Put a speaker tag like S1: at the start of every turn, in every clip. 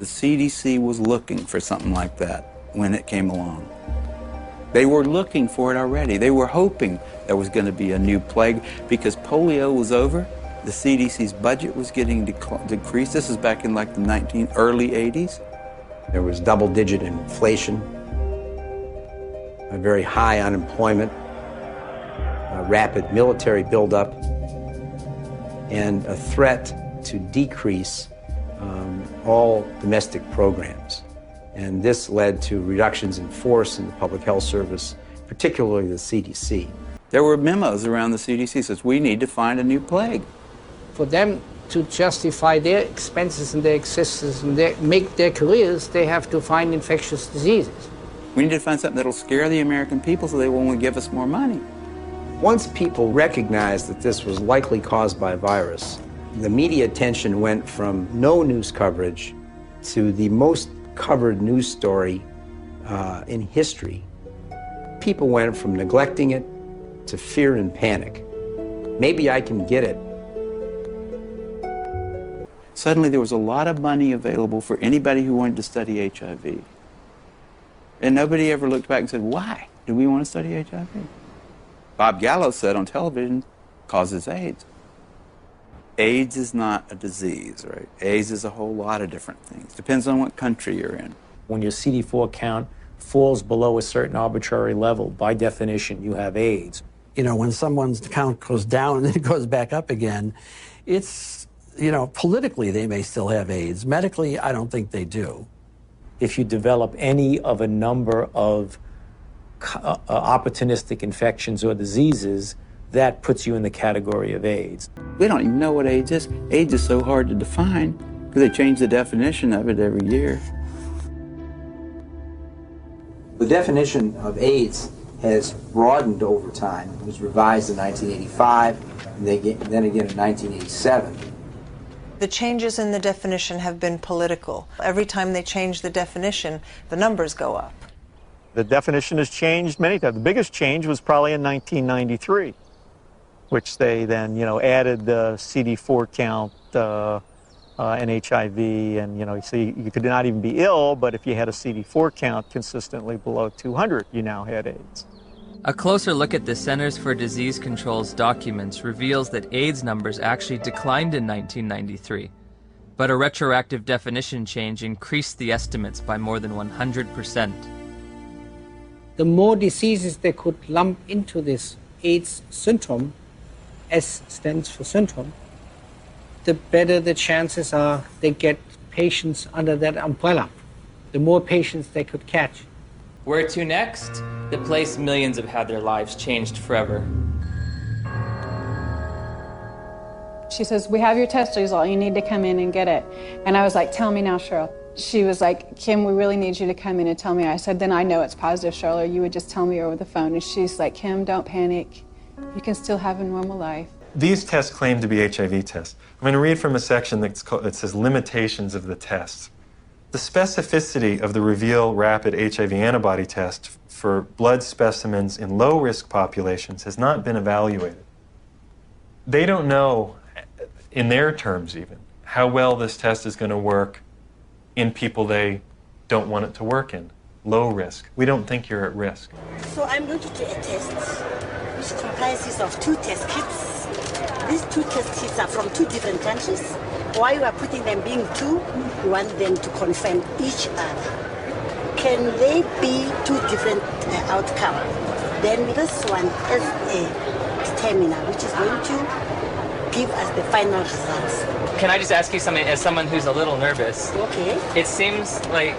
S1: The CDC was looking for something like that when it came along. They were looking for it already. They were hoping there was going to be a new plague because polio was over. The CDC's budget was getting decreased. This is back in like the early 80s.
S2: There was double-digit inflation, a very high unemployment, a rapid military buildup, and a threat to decrease all domestic programs. And this led to reductions in force in the public health service, particularly the CDC.
S1: There were memos around the CDC that says we need to find a new plague.
S3: For them to justify their expenses and their existence and make their careers, they have to find infectious diseases.
S1: We need to find something that'll scare the American people so they won't give us more money.
S2: Once people recognized that this was likely caused by a virus, the media attention went from no news coverage to the most covered news story in history. People went from neglecting it to fear and panic. Maybe I can get it.
S1: Suddenly there was a lot of money available for anybody who wanted to study HIV. And nobody ever looked back and said, why do we want to study HIV? Bob Gallo said on television, causes AIDS. AIDS is not a disease, right? AIDS is a whole lot of different things. Depends on what country you're in.
S4: When your CD4 count falls below a certain arbitrary level, by definition, you have AIDS.
S5: You know, when someone's count goes down and then it goes back up again, it's, you know, politically they may still have AIDS. Medically, I don't think they do.
S4: If you develop any of a number of opportunistic infections or diseases, that puts you in the category of AIDS.
S1: We don't even know what AIDS is. AIDS is so hard to define because they change the definition of it every year.
S2: The definition of AIDS has broadened over time. It was revised in 1985, and then again in 1987.
S6: The changes in the definition have been political. Every time they change the definition, the numbers go up.
S7: The definition has changed many times. The biggest change was probably in 1993, which they then, added the CD4 count and HIV, and, so you could not even be ill, but if you had a CD4 count consistently below 200, you now had AIDS.
S8: A closer look at the Centers for Disease Control's documents reveals that AIDS numbers actually declined in 1993, but a retroactive definition change increased the estimates by more than 100%.
S3: The more diseases they could lump into this AIDS syndrome, S stands for syndrome, the better the chances are they get patients under that umbrella. The more patients they could catch.
S8: Where to next? The place millions have had their lives changed forever.
S9: She says, we have your test result, you need to come in and get it. And I was like, tell me now, Cheryl. She was like, Kim, we really need you to come in and tell me. I said, then I know it's positive, Cheryl, or you would just tell me over the phone. And she's like, Kim, don't panic. You can still have a normal life.
S10: These tests claim to be HIV tests. I'm going to read from a section that says limitations of the tests. The specificity of the Reveal Rapid HIV antibody test for blood specimens in low-risk populations has not been evaluated. They don't know, in their terms even, how well this test is going to work in people they don't want it to work in. Low risk. We don't think you're at risk.
S11: So I'm going to do a test which comprises of 2 test kits. These 2 test kits are from 2 different countries. Why you are putting them being 2, you want them to confirm each other. Can they be 2 different outcomes? Then this one is a terminal, which is going to give us the final results.
S8: Can I just ask you something as someone who's a little nervous?
S11: Okay.
S8: It seems like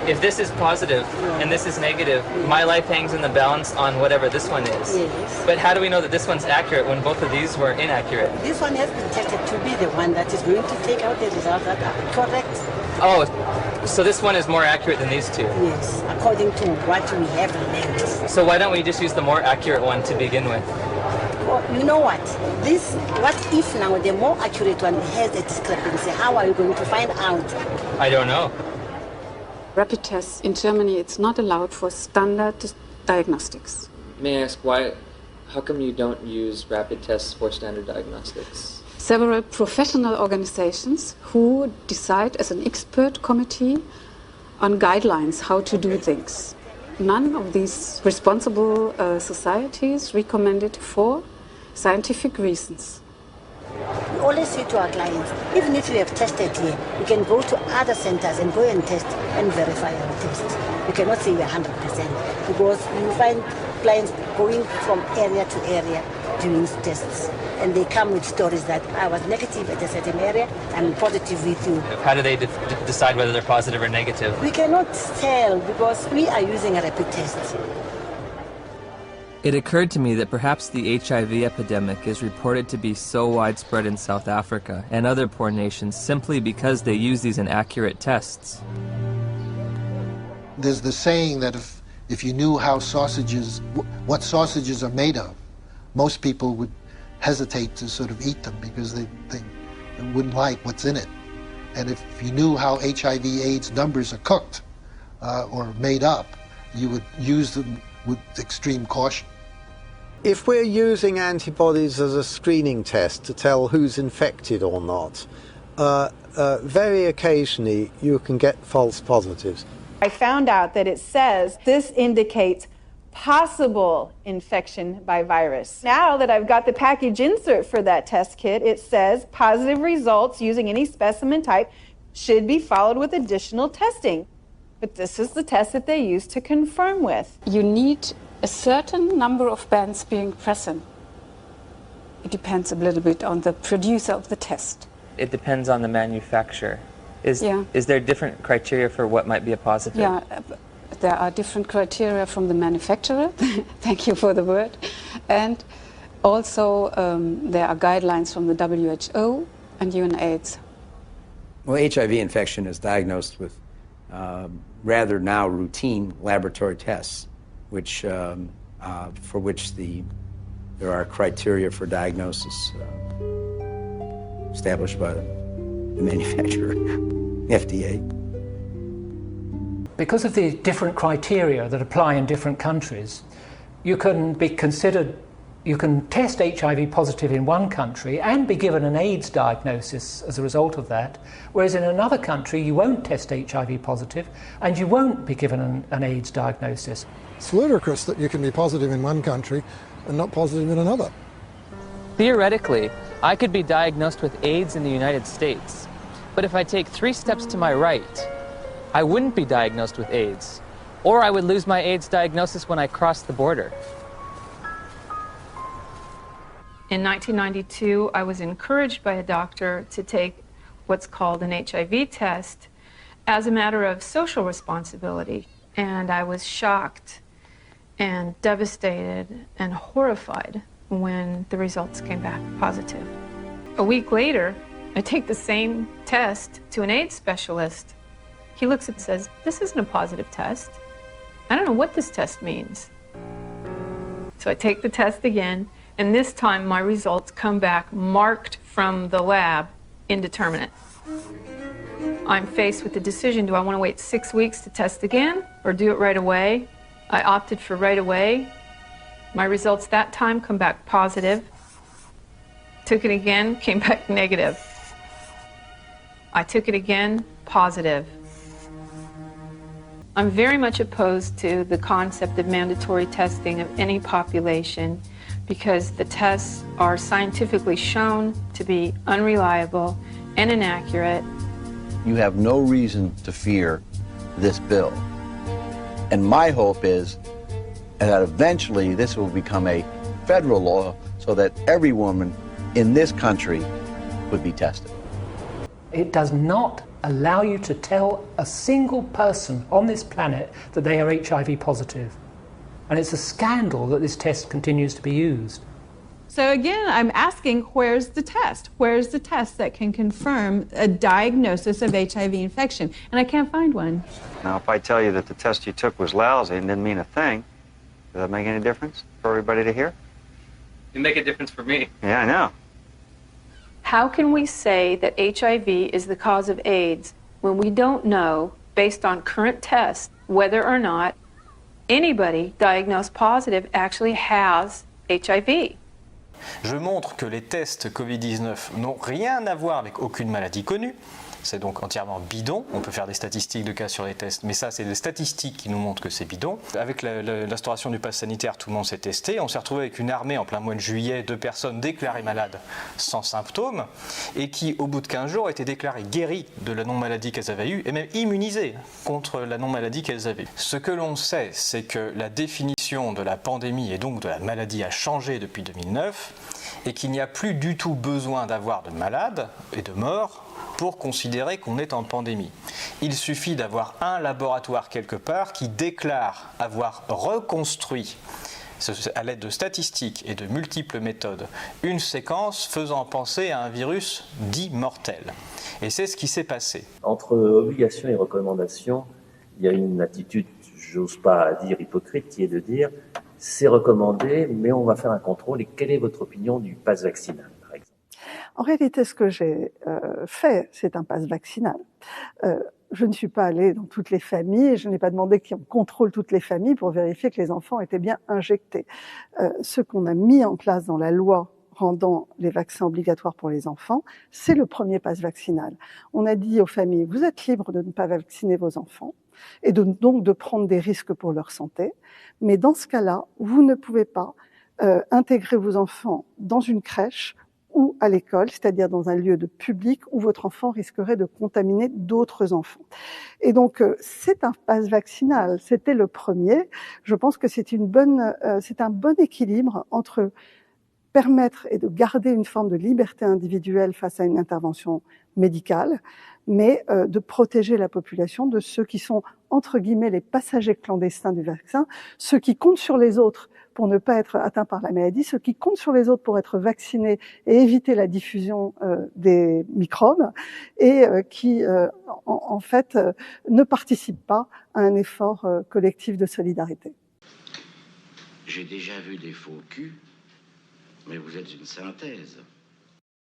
S8: if this is positive and this is negative, my life hangs in the balance on whatever this one is.
S11: Yes.
S8: But how do we know that this one's accurate when both of these were inaccurate?
S11: This one has been tested to be the one that is going to take out the results that are correct.
S8: Oh, so this one is more accurate than these 2?
S11: Yes, according to what we have learned.
S8: So why don't we just use the more accurate one to begin with?
S11: Well, you know what? What if now the more accurate one has a discrepancy? How are you going to find out?
S8: I don't know.
S12: Rapid tests in Germany, it's not allowed for standard diagnostics.
S13: May I ask why? How come you don't use rapid tests for standard diagnostics?
S12: several professional organizations who decide as an expert committee on guidelines how to do things. None of these responsible societies recommend it for scientific reasons.
S11: We always say to our clients, even if you have tested here, you can go to other centers and go and test and verify your test. You cannot say you're 100% because you find clients going from area to area doing tests. And they come with stories that I was negative at a certain area, I'm positive with you.
S8: How do they decide whether they're positive or negative?
S11: We cannot tell because we are using a rapid test.
S8: It occurred to me that perhaps the HIV epidemic is reported to be so widespread in South Africa and other poor nations simply because they use these inaccurate tests.
S13: There's the saying that if you knew how what sausages are made of, most people would hesitate to sort of eat them because they wouldn't like what's in it. And if you knew how HIV/AIDS numbers are cooked or made up, you would use them with extreme caution.
S14: If we're using antibodies as a screening test to tell who's infected or not, very occasionally you can get false positives.
S9: I found out that it says this indicates possible infection by virus. Now that I've got the package insert for that test kit, it says positive results using any specimen type should be followed with additional testing. But this is the test that they use to confirm with.
S12: You need a certain number of bands being present. It depends a little bit on the producer of the test.
S8: It depends on the manufacturer. Is there different criteria for what might be a positive?
S12: Yeah, there are different criteria from the manufacturer. Thank you for the word. And also there are guidelines from the WHO and UNAIDS.
S2: Well, HIV infection is diagnosed with rather now routine laboratory tests, which for which there are criteria for diagnosis established by the manufacturer, FDA.
S15: Because of the different criteria that apply in different countries, you can test HIV positive in one country and be given an AIDS diagnosis as a result of that, whereas in another country you won't test HIV positive and you won't be given an AIDS diagnosis.
S16: It's ludicrous that you can be positive in one country and not positive in another.
S8: Theoretically, I could be diagnosed with AIDS in the United States, but if I take 3 steps to my right, I wouldn't be diagnosed with AIDS, or I would lose my AIDS diagnosis when I crossed the border.
S17: In 1992, I was encouraged by a doctor to take what's called an HIV test as a matter of social responsibility, and I was shocked and devastated and horrified when the results came back positive. A week later, I take the same test to an AIDS specialist. He looks and says, "This isn't a positive test. I don't know what this test means." So I take the test again, and this time my results come back marked from the lab, indeterminate. I'm faced with the decision, do I want to wait 6 weeks to test again or do it right away? I opted for right away. My results that time come back positive. Took it again, came back negative. I took it again, positive. I'm very much opposed to the concept of mandatory testing of any population because the tests are scientifically shown to be unreliable and inaccurate.
S18: You have no reason to fear this bill. And my hope is that eventually this will become a federal law so that every woman in this country would be tested.
S15: It does not allow you to tell a single person on this planet that they are HIV positive. And it's a scandal that this test continues to be used.
S9: So again, I'm asking, where's the test? Where's the test that can confirm a diagnosis of HIV infection? And I can't find one.
S19: Now, if I tell you that the test you took was lousy and didn't mean a thing, does that make any difference for everybody to hear?
S8: You make a difference for me.
S19: Yeah, I know.
S17: How can we say that HIV is the cause of AIDS when we don't know, based on current tests, whether or not anybody diagnosed positive actually has HIV?
S20: Je montre que les tests Covid-19 n'ont rien à voir avec aucune maladie connue. C'est donc entièrement bidon. On peut faire des statistiques de cas sur les tests, mais ça, c'est des statistiques qui nous montrent que c'est bidon. Avec l'instauration du pass sanitaire, tout le monde s'est testé. On s'est retrouvé avec une armée en plein mois de juillet de personnes déclarées malades sans symptômes et qui, au bout de 15 jours, étaient déclarées guéries de la non-maladie qu'elles avaient eue et même immunisées contre la non-maladie qu'elles avaient eue. Ce que l'on sait, c'est que la définition de la pandémie et donc de la maladie a changé depuis 2009 et qu'il n'y a plus du tout besoin d'avoir de malades et de morts pour considérer qu'on est en pandémie. Il suffit d'avoir un laboratoire quelque part qui déclare avoir reconstruit, à l'aide de statistiques et de multiples méthodes, une séquence faisant penser à un virus dit mortel. Et c'est ce qui s'est passé.
S21: Entre obligation et recommandation, il y a une attitude, j'ose pas dire hypocrite, qui est de dire c'est recommandé, mais on va faire un contrôle. Et quelle est votre opinion du pass vaccinal ?
S22: En réalité, ce que j'ai fait, c'est un pass vaccinal. Je ne suis pas allée dans toutes les familles et je n'ai pas demandé qu'on contrôle toutes les familles pour vérifier que les enfants étaient bien injectés. Ce qu'on a mis en place dans la loi rendant les vaccins obligatoires pour les enfants, c'est le premier pass vaccinal. On a dit aux familles, vous êtes libres de ne pas vacciner vos enfants et donc de prendre des risques pour leur santé, mais dans ce cas-là, vous ne pouvez pas intégrer vos enfants dans une crèche ou à l'école, c'est-à-dire dans un lieu de public où votre enfant risquerait de contaminer d'autres enfants. Et donc, c'est un pass vaccinal. C'était le premier. Je pense que c'est un bon équilibre entre permettre et de garder une forme de liberté individuelle face à une intervention médicale, mais de protéger la population de ceux qui sont, entre guillemets, les passagers clandestins du vaccin, ceux qui comptent sur les autres pour ne pas être atteints par la maladie, ceux qui comptent sur les autres pour être vaccinés et éviter la diffusion des microbes, et qui, en fait, ne participent pas à un effort collectif de solidarité.
S23: J'ai déjà vu des faux culs, mais vous êtes une synthèse.